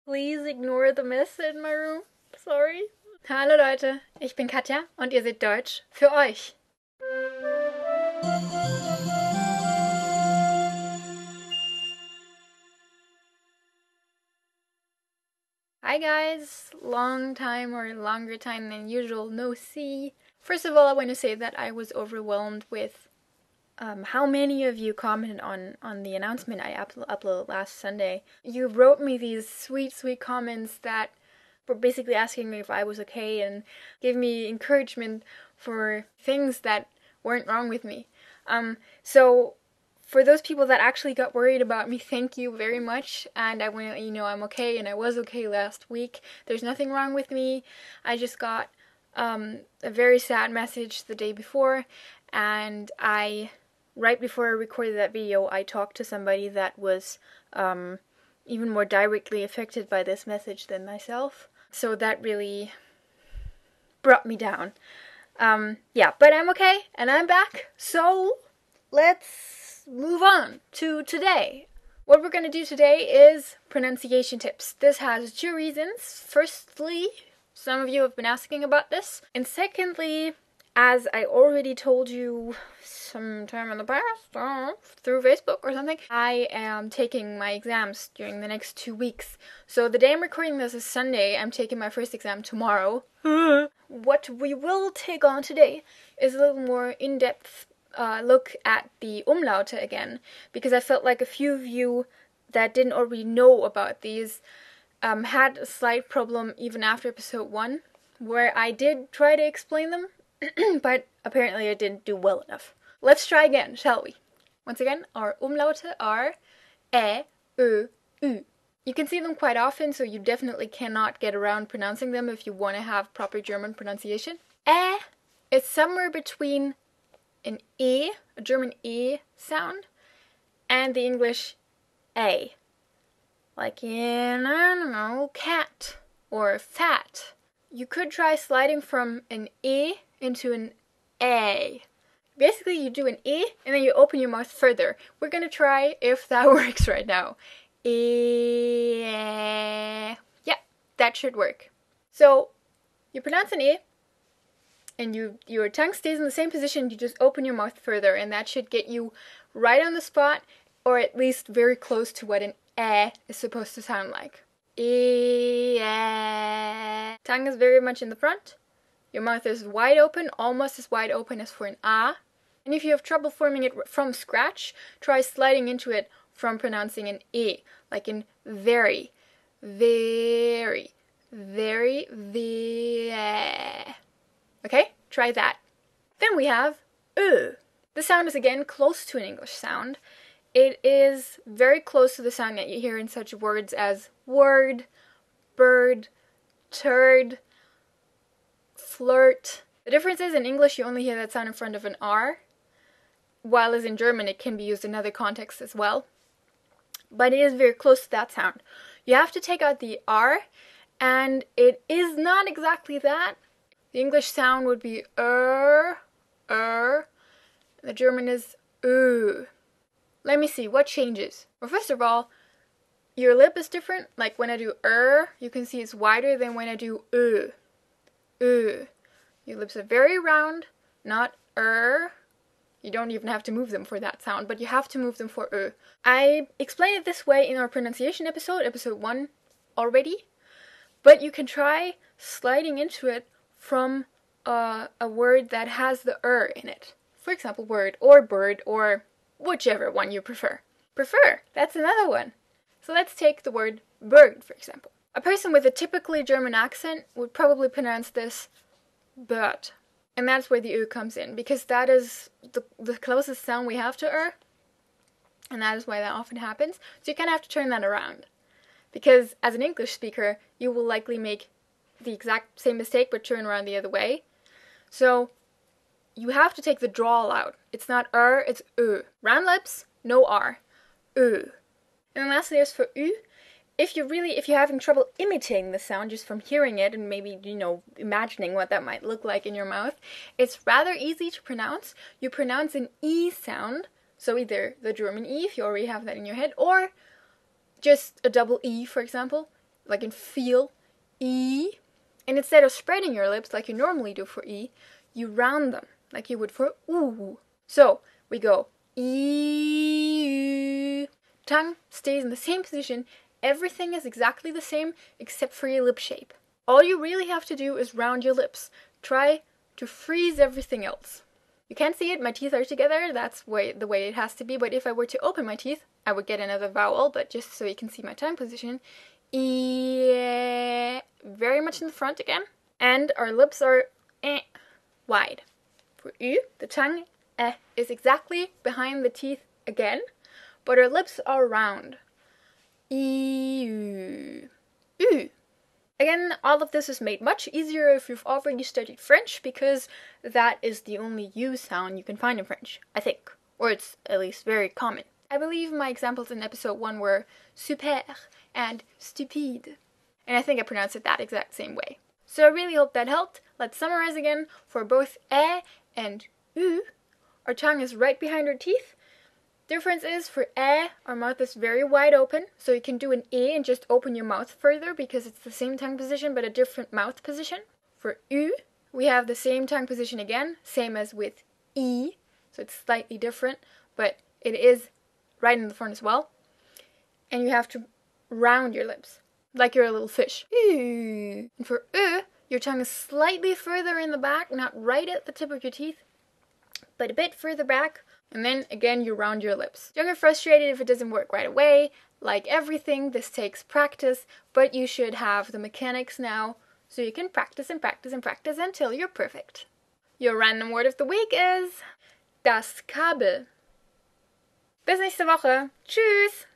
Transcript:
Please ignore the mess in my room. Sorry. Hallo Leute, ich bin Katja und ihr seht Deutsch für euch. Hi guys, long time or longer time than usual, no see. First of all, I want to say that I was overwhelmed with how many of you commented on the announcement I uploaded last Sunday. You wrote me these sweet comments that were basically asking me if I was okay and gave me encouragement for things that weren't wrong with me. So for those people that actually got worried about me, thank you very much, and I want to let you know I'm okay, and I was okay last week. There's nothing wrong with me. I just got a very sad message the day before, and right before I recorded that video, I talked to somebody that was even more directly affected by this message than myself. So that really brought me down. Yeah, but I'm okay, and I'm back. So let's move on to today. What we're going to do today is pronunciation tips. This has two reasons. Firstly, some of you have been asking about this. And secondly, as I already told you sometime in the past, through Facebook or something, I am taking my exams during the next 2 weeks. So the day I'm recording this is Sunday. I'm taking my first exam tomorrow. What we will take on today is a little more in-depth look at the Umlaute again, because I felt like a few of you that didn't already know about these had a slight problem even after episode 1, where I did try to explain them, but apparently I didn't do well enough. Let's try again, shall we? Once again, our Umlaute are ä, ö, ü. You can see them quite often, so you definitely cannot get around pronouncing them if you want to have proper German pronunciation. Ä is somewhere between an E, a German E sound, and the English A. Like in, I don't know, cat or fat. You could try sliding from an E into an A. Basically, you do an E and then you open your mouth further. We're gonna try if that works right now. E. Yeah, that should work. So, you pronounce an E, and your tongue stays in the same position, you just open your mouth further, and that should get you right on the spot, or at least very close to what an eh is supposed to sound like. Tongue is very much in the front. Your mouth is wide open, almost as wide open as for an ah. And if you have trouble forming it from scratch, try sliding into it from pronouncing an e, like in very, very, very, very. Okay, try that. Then we have ö. The sound is again close to an English sound. It is very close to the sound that you hear in such words as word, bird, turd, flirt. The difference is in English you only hear that sound in front of an R, while as in German it can be used in other contexts as well. But it is very close to that sound. You have to take out the R, and it is not exactly that. The English sound would be The German is ö. Let me see, what changes? Well, first of all, your lip is different. Like when I do you can see it's wider than when I do ö. Your lips are very round, not You don't even have to move them for that sound, but you have to move them for ö. I explained it this way in our pronunciation episode 1 already, but you can try sliding into it from a word that has the in it. For example, word or bird or whichever one you prefer. That's another one. So let's take the word bird, for example. A person with a typically German accent would probably pronounce this bird. And that's where the ö comes in, because that is the closest sound we have to and that is why that often happens. So you kind of have to turn that around. Because as an English speaker, you will likely make the exact same mistake but turn around the other way. So you have to take the drawl out. It's not it's ö. Round lips, no R. Ö. And then lastly, as for ü, if you're having trouble imitating the sound just from hearing it and maybe, imagining what that might look like in your mouth, it's rather easy to pronounce. You pronounce an E sound, so either the German E, if you already have that in your head, or just a double E, for example. like in feel, E. And instead of spreading your lips like you normally do for E, you round them like you would for oo. So we go E. Tongue stays in the same position. Everything is exactly the same except for your lip shape. All you really have to do is round your lips. Try to freeze everything else. You can't see it, my teeth are together, that's the way it has to be, but if I were to open my teeth, I would get another vowel, but just so you can see my tongue position, E, very much in the front again, and our lips are wide. For U, the tongue is exactly behind the teeth again, but our lips are round. U. U. Again, all of this is made much easier if you've already studied French, because that is the only U sound you can find in French, I think. Or it's at least very common. I believe my examples in episode 1 were super and stupide. And I think I pronounced it that exact same way. So I really hope that helped. Let's summarize again. For both and U, our tongue is right behind our teeth. Difference is, for our mouth is very wide open, so you can do an E and just open your mouth further because it's the same tongue position but a different mouth position. For U, we have the same tongue position again, same as with E, so it's slightly different, but it is right in the front as well. And you have to round your lips, like you're a little fish. And for U, your tongue is slightly further in the back, not right at the tip of your teeth, but a bit further back. And then, again, you round your lips. Don't get frustrated if it doesn't work right away. Like everything, this takes practice, but you should have the mechanics now, so you can practice and practice and practice until you're perfect. Your random word of the week is das Kabel. Bis nächste Woche. Tschüss!